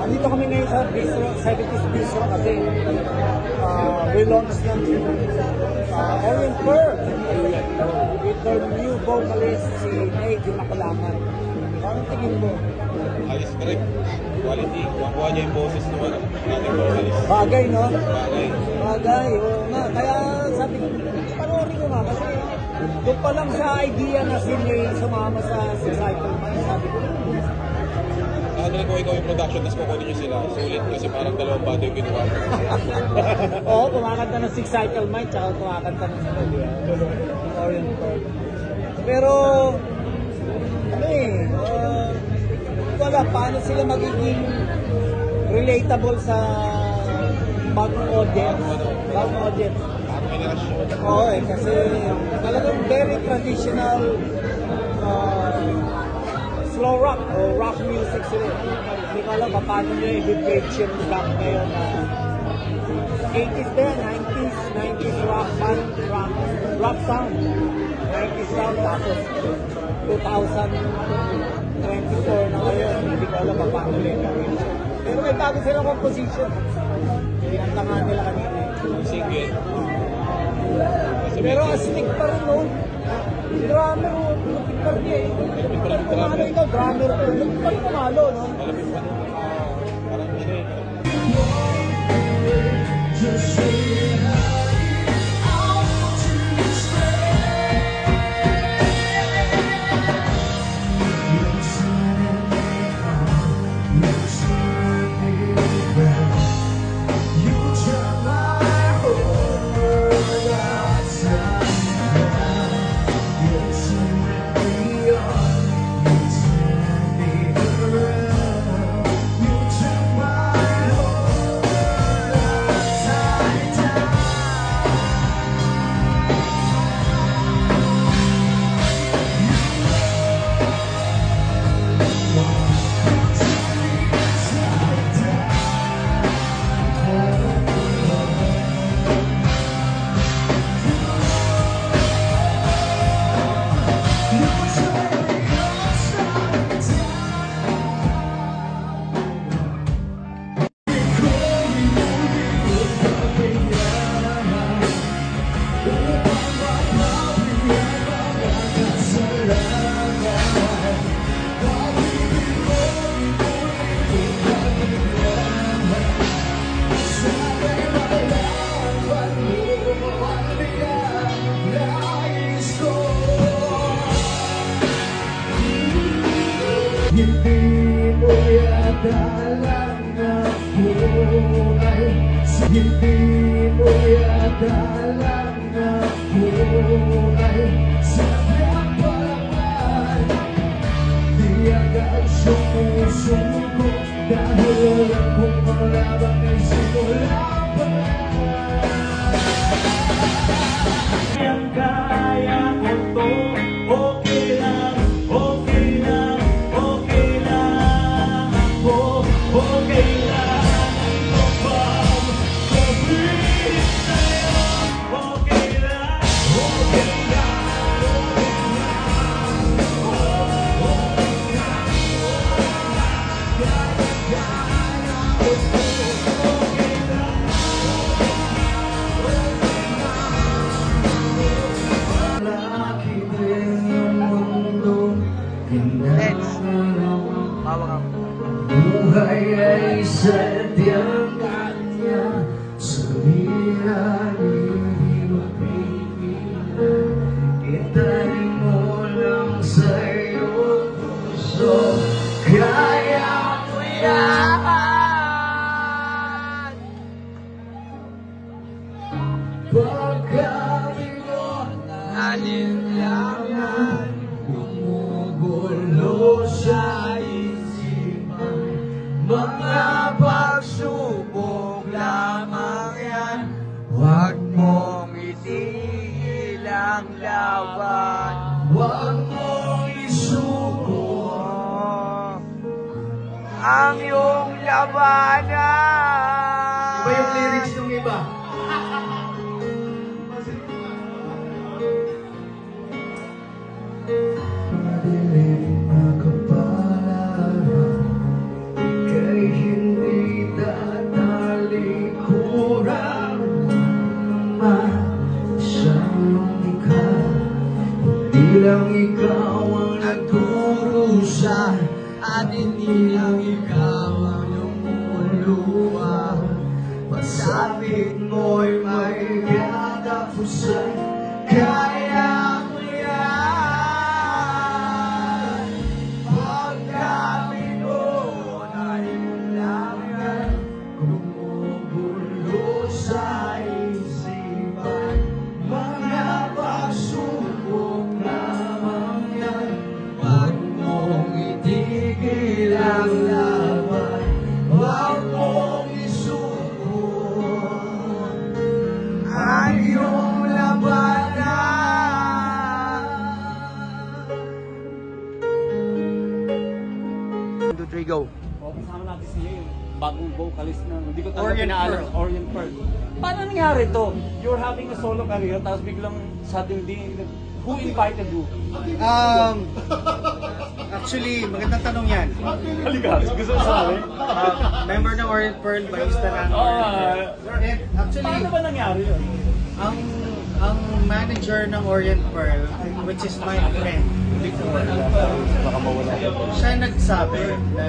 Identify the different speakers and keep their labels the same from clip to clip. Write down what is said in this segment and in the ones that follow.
Speaker 1: Andito kami ngayon sa Bistro, 70s Bistro kasi. Relaunch ng Orient Pearl with their new vocalist, si Nate Macalangan. Anong tingin mo?
Speaker 2: Ayos pa rin. Quality. Kuha niya yung boses naman ng ating vocalist.
Speaker 1: Bagay, no?
Speaker 2: Bagay.
Speaker 1: Bagay, oo nga. Kaya sabi ko, panoorin ko nga kasi doon pa lang sa idea na si Nate sumama sa Cycle Man, sabi ko,
Speaker 2: Ano ko ikaw yung production, tapos kukunin nyo sila. Sulit kasi parang dalawang bado yung ginawa mo.
Speaker 1: oo, kumakanta ng Six Cycle Mind, tsaka kumakanta ng sila, di ba? Ng Orient Pearl. Pero, ano wala, paano sila magiging relatable sa bagong audience? Bagong audience.
Speaker 2: Parang generasyon.
Speaker 1: Oo, kasi talagang very traditional slow rock o rock music sila. Hindi ko alam paano nyo i-bridge yung rock ngayon na 80s ba yan, 90s rock band, rock sound. 90s sound, tapos 2024 na ngayon, hindi ko alam paano nila i-bridge. Pero may bago silang composition. Pinanta nga nila kanina.
Speaker 2: Single.
Speaker 1: Pero astig pa rin noon. Drummer, lupit pa rin eh. Kumano ikaw, drummer pa rin. Lupit pa rin kumalo, no?
Speaker 2: Malapit pa nun. Parang ano eh.
Speaker 3: Hindi mo yata alam na buhay. Hindi mo yata alam na buhay. Sabi ang palaman, di agad sumusuko. Dahil alam kong ang laban ay simula pa. Ang kaya ko to, okay lang, okay lang. Okay lang ako, okay lang ako sabihin sa'yo, okay lang, okay lang, malaki din yung mundo. Buhay ay sadyang kanya, sabihan hindi mapigilan. Itanim mo lang sa iyong puso, kaya mo yan. Pagkabigo alinlangan, gumugulo sa isipan. Mga pagsubok lamang yan, huwag mong itigil ang laban. Huwag mong isuko ang iyong labanan. Iba yung lyrics ng iba. Madilim na kapalaran, ika'y
Speaker 4: luha. Masapit mo'y may kinatapusan. Kaya mo yan. Pagkabinoon ay langan, gumugulo sa isipan. Mga pagsubok naman yan, wag mong itigil ang laban, wag mong isuko ang iyong labanan.
Speaker 5: 1, 2, 3, go.
Speaker 1: O, kasama natin si Yale, bagong vocalist na, hindi ko talaga
Speaker 5: Orient
Speaker 1: pinaalam.
Speaker 5: Pearl.
Speaker 1: Orient Pearl. Paano nangyari to? You're having a solo career, tapos biglang suddenly, who invited you?
Speaker 5: Actually, magandang tanong yan.
Speaker 1: Halika, gusto mo sabi?
Speaker 5: Member ng Orient Pearl, barista ng
Speaker 1: Oo,
Speaker 5: Orient Pearl. And actually,
Speaker 1: paano ba nangyari yun?
Speaker 5: ang manager ng Orient Pearl, which is my friend, before, siya nagsabi na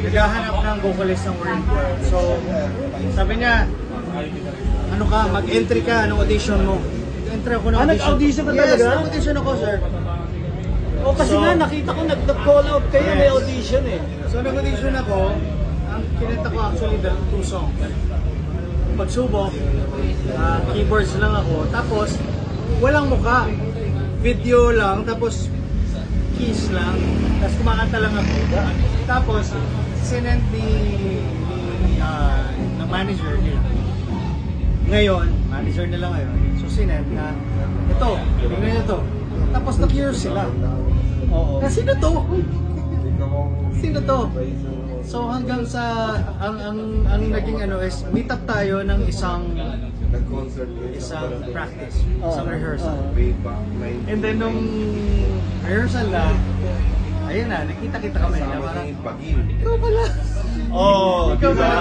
Speaker 5: naghahanap ng vocalist ng Orient Pearl. So, sabi niya, ano ka, mag-entry ka, anong audition mo? Entry ako ng audition.
Speaker 1: nag-audition ka
Speaker 5: Yes,
Speaker 1: talaga?
Speaker 5: nag-audition ako, sir.
Speaker 1: O, kasi
Speaker 5: So-
Speaker 1: nga, nakita ko nag-call out kayo,
Speaker 5: Yes.
Speaker 1: may audition eh.
Speaker 5: So, nag-audition ako. Ang kinanta ko actually, the 2 songs. Pagsubok, keyboards lang ako. Tapos, walang muka. Video lang, tapos keys lang. Tapos kumakanta lang ako. Tapos, sinend ng manager nila. Ngayon, manager nila ngayon. So, sinend na, ito, tingnan nyo to. Tapos, na-curious sila.
Speaker 1: Oo.
Speaker 5: Na, sino to? Sino to? So hanggang sa ang naging ano is meet up tayo ng isang practice, isang rehearsal. And then nung rehearsal na, ayun na, nakita-kita kami na parang, ikaw pala.
Speaker 1: Oh,
Speaker 5: Ikaw pala.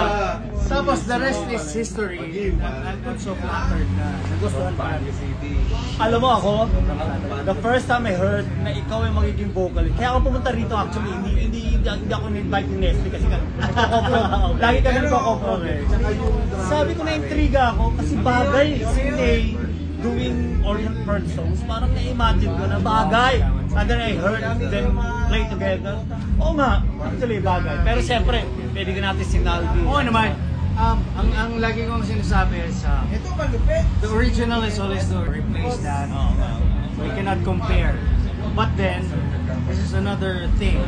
Speaker 5: Tapos the rest is history. I'm so flattered na nagustuhan pa natin.
Speaker 1: Alam mo ako, the first time I heard na ikaw ay magiging vocalist. Kaya ako pumunta rito actually, hindi ako na-invite ni Nestle kasi lagi ka nagko-co-pro eh. Sabi ko na-intriga ako kasi bagay si Ney doing Orient Pearl songs. Parang na-imagine ko na bagay. And then I heard them play together. Oo nga, actually bagay. Pero siyempre, pwede ka natin si Naldi.
Speaker 5: Oo naman. Ang lagi kong sinasabi is the original is always to replace that. We cannot compare. But then, this is another thing.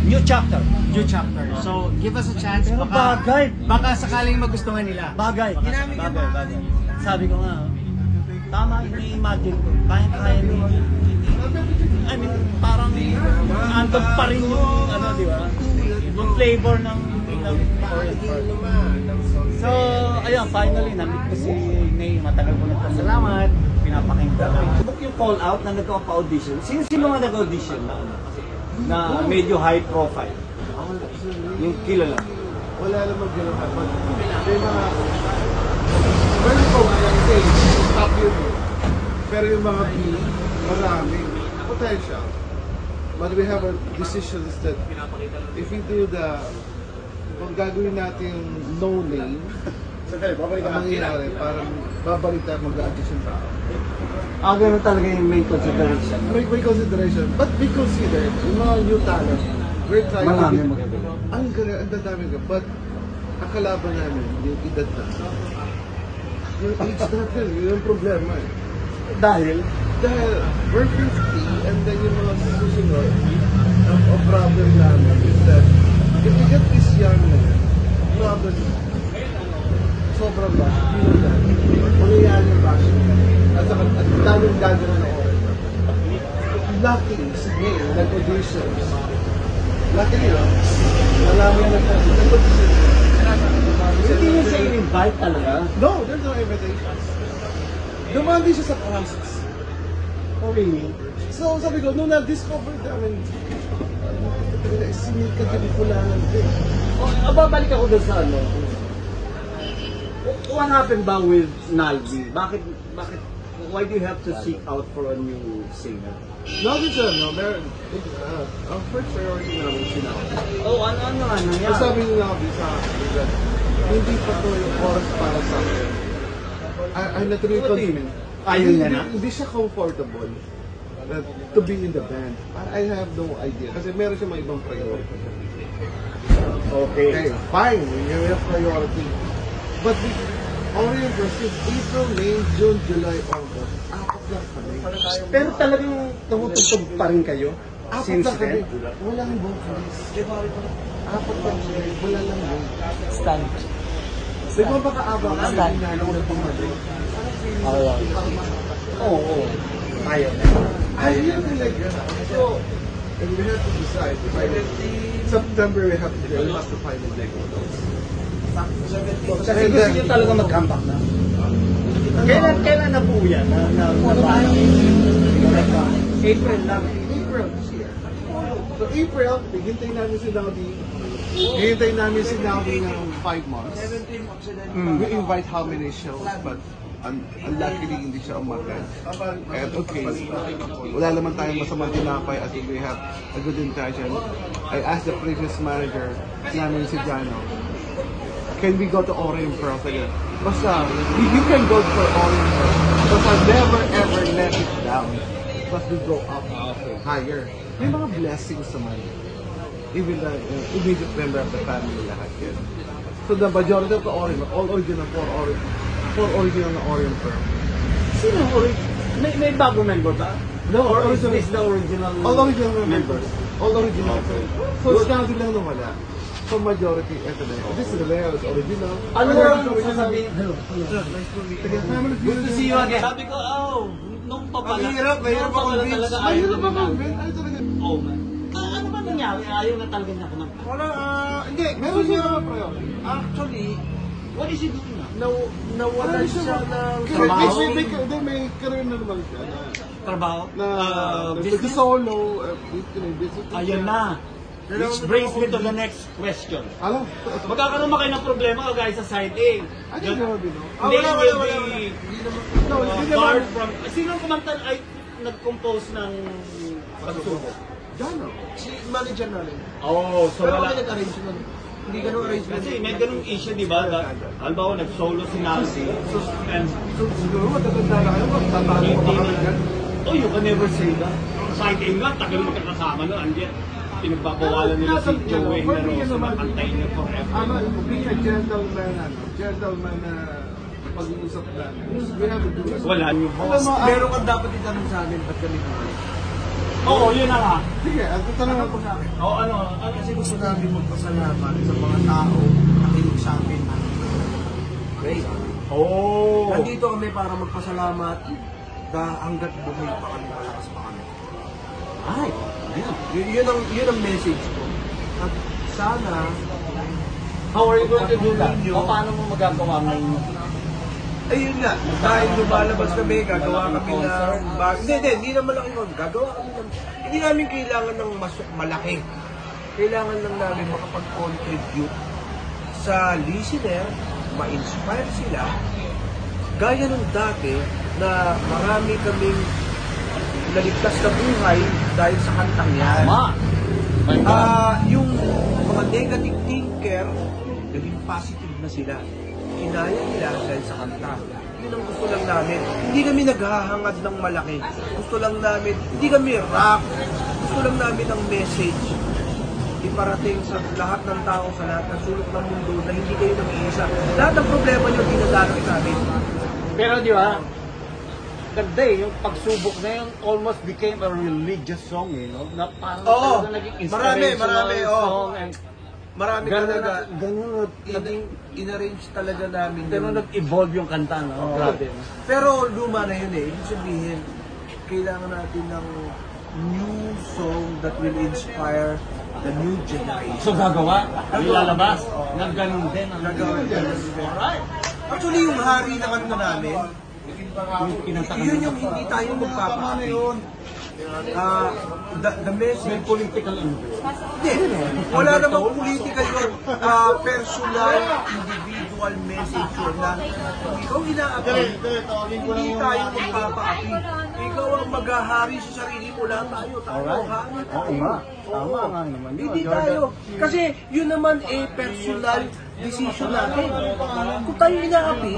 Speaker 1: New chapter.
Speaker 5: New chapter. So, give us a chance.
Speaker 1: Pero bagay.
Speaker 5: Baka sakaling magustuhan nila.
Speaker 1: Bagay. Bagay. Sabi ko nga, tama, ini-imagine ko. Kaya ni... I mean, parang andun pa rin yung, ano, di ba? Yung flavor ng Orient Pearl. So, ayun, finally, na-meet ko si Ney. Matagal ko
Speaker 5: Salamat.
Speaker 1: pinapakinggan. Book yung call out na nagka-audition. Sino mga nag-audition na medyo high profile? Yung kilala.
Speaker 4: Wala naman gano'n ka. But may mga... Well, ito, yung stage, stop yun eh. Pero yung mga B, marami. Potential. But we have a decision that if we do kung gagawin natin no name, ang mangyayari, parang babalik tayo mag-a-adjust yung tao.
Speaker 1: Ganun talaga yung main consideration.
Speaker 4: May consideration, but we consider yung mga new talent. We're trying
Speaker 1: Marami
Speaker 4: to be,
Speaker 1: magagawa.
Speaker 4: ang dadami ka, but ang kalaban namin, yung edad na. Yung age natin, yun yung problema eh.
Speaker 1: Dahil,
Speaker 4: We're 50 and then yung mga susunod, ang problem namin is that if we get this young man, probably sobrang ba, yun na, mangyayari yung passion. At saka, at daming gagawin na oras. Luckily, sige, nag-auditions. Luckily, malaman na nag-auditions.
Speaker 1: hindi niya siya in-invite talaga.
Speaker 4: No, there's no invitations. Dumaan din siya sa process.
Speaker 1: Oh, really?
Speaker 4: So sabi ko, nung na-discover namin, sinikat yung pulanan din.
Speaker 1: Babalik ako doon sa ano. What happened ba with Naldi? Bakit why do you have to seek out for a new singer?
Speaker 4: No, kasi ang first priority namin sinabi.
Speaker 1: Oh, ano
Speaker 4: Kasi
Speaker 1: yan?
Speaker 4: sabi nila kami sa akin, that hindi pa to yung oras para sa akin. I'm not really
Speaker 1: What do you mean? Ayaw
Speaker 4: Hindi-
Speaker 1: niya na?
Speaker 4: Hindi siya comfortable to be in the band. I have no idea. Kasi meron siya mga ibang priority.
Speaker 1: Okay.
Speaker 4: Okay, fine. You have priority. But the Orient versus April, May, June, July, August. Apat lang kami.
Speaker 1: Pero talagang tumutugtog pa rin kayo?
Speaker 4: Apat
Speaker 1: Since
Speaker 4: lang kami.
Speaker 1: then?
Speaker 4: Walang vocalist. Apat lang kami. Wala lang yun.
Speaker 1: Stand.
Speaker 4: Di ba baka abang kami ginagawa na bumalik?
Speaker 1: Oo. Ayaw.
Speaker 4: Ayaw talaga. So, and we have to decide. September we have to find a date.
Speaker 1: Kasi gusto nyo talaga mag-comeback na. Kailan na po yan? April lang.
Speaker 4: April this year. So April, hihintay namin si Naudi. Hihintay namin si Naudi ng 5 months. We invite how many shows, but unluckily hindi siya umattend. And okay, wala naman tayong masamang tinapay. I think we have a good intention. I asked the previous manager namin si Jano, can we go to Orient Pearl again? Basta, you can go for Orient Pearl. Basta never ever let it down. But we go up higher. May mga blessings naman. Even the immediate member of the family lahat yun. So the majority of the Orient, all original, four original na Orient Pearl.
Speaker 1: Sino may bago member ba?
Speaker 4: No,
Speaker 1: Or is
Speaker 4: original.
Speaker 1: this the original?
Speaker 4: All original members. All original. So Scandi lang nawala. So majority, eto na yun. This is the Leo, is original.
Speaker 1: Ano lang sasabihin?
Speaker 4: Good to see you again.
Speaker 1: Sabi ko, nung pa pala.
Speaker 4: Mahirap ako
Speaker 1: talaga ayaw
Speaker 4: Mahirap
Speaker 1: na
Speaker 4: ako,
Speaker 1: nila.
Speaker 4: Ben. Ay, talaga.
Speaker 1: Oh man. Ano ba nangyari? Ayaw na talaga niya kumanta.
Speaker 5: Wala, hindi.
Speaker 4: Meron siya naman priority.
Speaker 5: Actually,
Speaker 1: What is he doing now?
Speaker 5: nawalan siya ng
Speaker 1: Trabaho?
Speaker 4: May career na naman siya.
Speaker 1: Trabaho?
Speaker 4: Na
Speaker 1: Business?
Speaker 4: solo, business.
Speaker 1: Ayun na. Which brings me to the next question.
Speaker 4: Alam?
Speaker 1: Magkakaroon ba kayo ng problema guys sa side A?
Speaker 4: I don't know, you know.
Speaker 1: They
Speaker 5: wala,
Speaker 1: will
Speaker 5: wala,
Speaker 1: be
Speaker 4: No, hindi
Speaker 1: barred
Speaker 4: naman.
Speaker 1: from... Sino kumanta ay nag-compose ng Pagsubok?
Speaker 4: Jano.
Speaker 5: si manager namin.
Speaker 1: Oh, so
Speaker 5: Pero
Speaker 1: wala.
Speaker 5: kami nag-arrange nun. Hindi ganun arrangement.
Speaker 1: Kasi may ganung issue, di ba? Halimbawa, nag-solo si Nancy. And
Speaker 4: So, siguro, matatanda na kayo. Tatalo ko pa kami dyan.
Speaker 1: oh, you can never say that. Side A nga, tagal magkakasama nun. Andiyan, pinagbabawalan nila si Joey na Rosa. Makantayin niya forever.
Speaker 4: Being a gentleman na pag-uusap namin. We have to do it.
Speaker 1: Wala yung
Speaker 4: Alam mo,
Speaker 5: Meron kang dapat itanong sa amin, ba't kami bumalik?
Speaker 1: Oo, yun na nga.
Speaker 4: sige, ang tatanungan ko sa akin.
Speaker 1: Oo, ano?
Speaker 5: Kasi gusto namin magpasalamat sa mga tao na kinig sa amin. Okay?
Speaker 1: Oo.
Speaker 5: Nandito kami para magpasalamat hanggat bumili pa kami, malakas pa kami.
Speaker 1: Ay, ayun.
Speaker 5: Yun ang message ko. At sana,
Speaker 1: How are you going to do that? O paano mo magagawa ngayon?
Speaker 5: ayun nga, dahil lumalabas kami, gagawa kami ng bag. Hindi naman malaki yun. Gagawa kami ng, hindi namin kailangan ng malaki. Kailangan lang namin makapag-contribute sa listener, ma-inspire sila. Gaya nung dati na marami kaming naligtas na buhay dahil sa kantang yan.
Speaker 1: Tama. My God.
Speaker 5: Yung mga negative thinker, naging positive na sila. Kinaya nila dahil sa kanta. Yun ang gusto lang namin. Hindi kami naghahangad ng malaki. Gusto lang namin, hindi kami rock. Gusto lang namin ang message. Iparating sa lahat ng tao, sa lahat ng sulok ng mundo na hindi kayo nag-iisa. Lahat ng problema nyo dinadanas namin.
Speaker 1: Pero di ba, ganda yung pagsubok na yun almost became a religious song, you know? Na parang
Speaker 5: Oo.
Speaker 1: talaga naging
Speaker 5: Marami,
Speaker 1: inspirational
Speaker 5: oo.
Speaker 1: song. And
Speaker 5: Marami
Speaker 1: ganun,
Speaker 5: talaga.
Speaker 1: ganun,
Speaker 5: In-arrange talaga namin.
Speaker 1: ganun nag-evolve yung kanta, no? Grabe. No?
Speaker 5: Pero luma na yun eh. Ibig sabihin, kailangan natin ng new song that will inspire the new generation.
Speaker 1: So gagawa, ilalabas, na ganun din. Ang
Speaker 5: Gagawin.
Speaker 1: Alright.
Speaker 5: Actually, yung hari na kanta namin,
Speaker 1: Yung kinanta ka
Speaker 5: yun yung hindi tayo magpapakit.
Speaker 6: the message.
Speaker 7: May political interest.
Speaker 6: Hindi. Wala namang political yun. Personal, individual message yun na kung ikaw inaapi, hindi tayo magpapaapi. Ikaw ang maghahari sa sarili mo. Lahat tayo.
Speaker 7: Alright. Oo nga. Tama nga naman yun.
Speaker 6: Hindi tayo. Kasi yun naman personal decision natin. Kung tayo inaapi,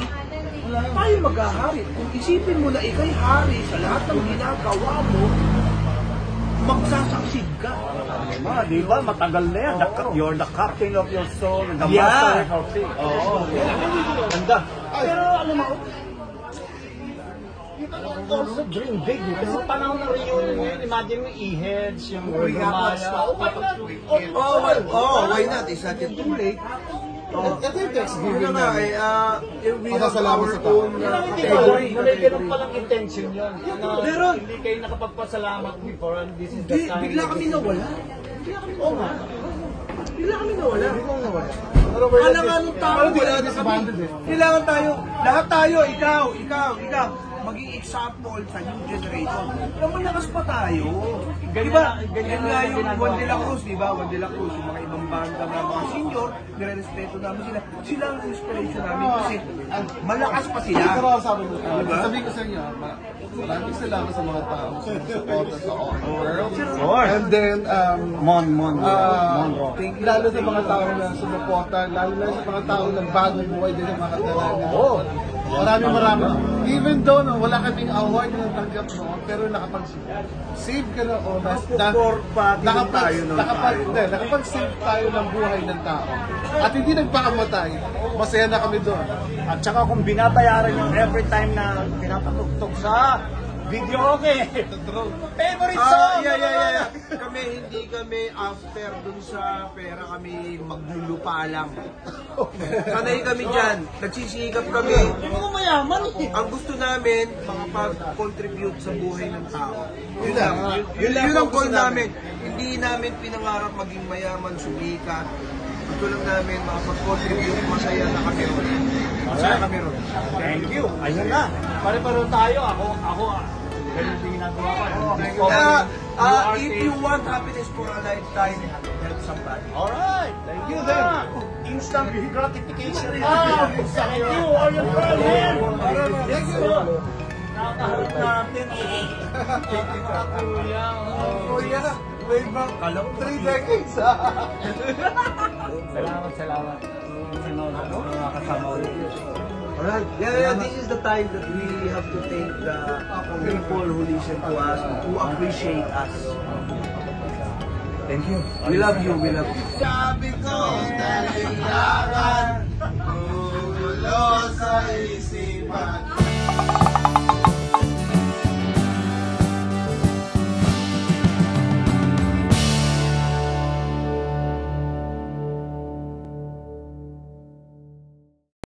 Speaker 6: tayo maghahari. Kung isipin mo na ikay hari sa lahat ng ginagawa mo, magsasucceed ka.
Speaker 7: Di ba? Matagal na yan. You're the captain of your soul, the
Speaker 6: Yeah.
Speaker 7: master of your thing. Oo. Ganda. Pero alam mo, you can also dream big. Kasi panahon ng reunion ngayon, imagine mo e-heads, yung Rumaya.
Speaker 6: Why not? It's not yet too late.
Speaker 7: Ito yung Thanksgiving
Speaker 6: Yun na nga we have
Speaker 7: Pasasalamat
Speaker 6: our
Speaker 7: sa tao.
Speaker 6: own
Speaker 7: Category. May ganun palang intention yun.
Speaker 6: Meron.
Speaker 7: Hindi kayo nakapagpasalamat before and this is the
Speaker 6: Hindi,
Speaker 7: time.
Speaker 6: bigla kami nawala.
Speaker 7: Oo nga.
Speaker 6: Bigla kami nawala.
Speaker 7: Pero we're
Speaker 6: Kala
Speaker 7: not
Speaker 6: nga nung tao,
Speaker 7: Pero di
Speaker 6: wala
Speaker 7: na
Speaker 6: na kami.
Speaker 7: disbanded eh.
Speaker 6: Kailangan tayo, lahat tayo, ikaw, maging example sa new generation. Pero malakas pa tayo. Di ba? Yan nga yung Juan de la Cruz, di ba? Juan de la Cruz, yung mga ibang banda na mga senior, nire-respeto namin sila. Sila ang inspiration namin kasi malakas pa sila.
Speaker 4: Pero sabi mo,
Speaker 6: Diba?
Speaker 4: sabihin ko sa inyo, maraming salamat sa mga tao sa suporta sa On World.
Speaker 7: course.
Speaker 4: And then,
Speaker 7: Mon
Speaker 4: lalo sa mga tao na sumuporta, lalo na sa mga tao na bagong buhay din sa mga katalanan. Maraming. Even though no, wala kaming award na natanggap noon, pero nakapag-save ka na oras. Nakapag-save tayo ng buhay ng tao. At hindi nagpakamatay. Masaya na kami doon.
Speaker 7: At saka kung binabayaran yung every time na pinapatugtog sa video, okay. Favorite song!
Speaker 6: Yeah. Hindi kami after dun sa pera, kami maglulupa lang. Sanay kami dyan. Nagsisikap kami.
Speaker 7: Hindi mo mayaman eh.
Speaker 6: Ang gusto namin, makapag-contribute sa buhay ng tao. Yun ang goal namin. Hindi namin pinangarap maging mayaman, sumikat. Gusto lang namin makapag-contribute, masaya na kami ron. Masaya kami ron.
Speaker 7: Thank you. Ayun na. Pare-paro tayo. Ako, ganun din ginagawa ko.
Speaker 6: If you want happiness for a lifetime, help somebody.
Speaker 7: Alright. Thank you then. Instant gratification. Thank you. All your friends. Thank you. Nakaharap natin. Thank you, Kuya.
Speaker 6: Kuya, way back. 3 decades,
Speaker 7: Salamat. Mga kasama ulit.
Speaker 6: Alright. Yeah, this is the time that we have to thank the people who listen to us, who appreciate us.
Speaker 7: Thank you.
Speaker 6: We love you.
Speaker 7: Sabi ko.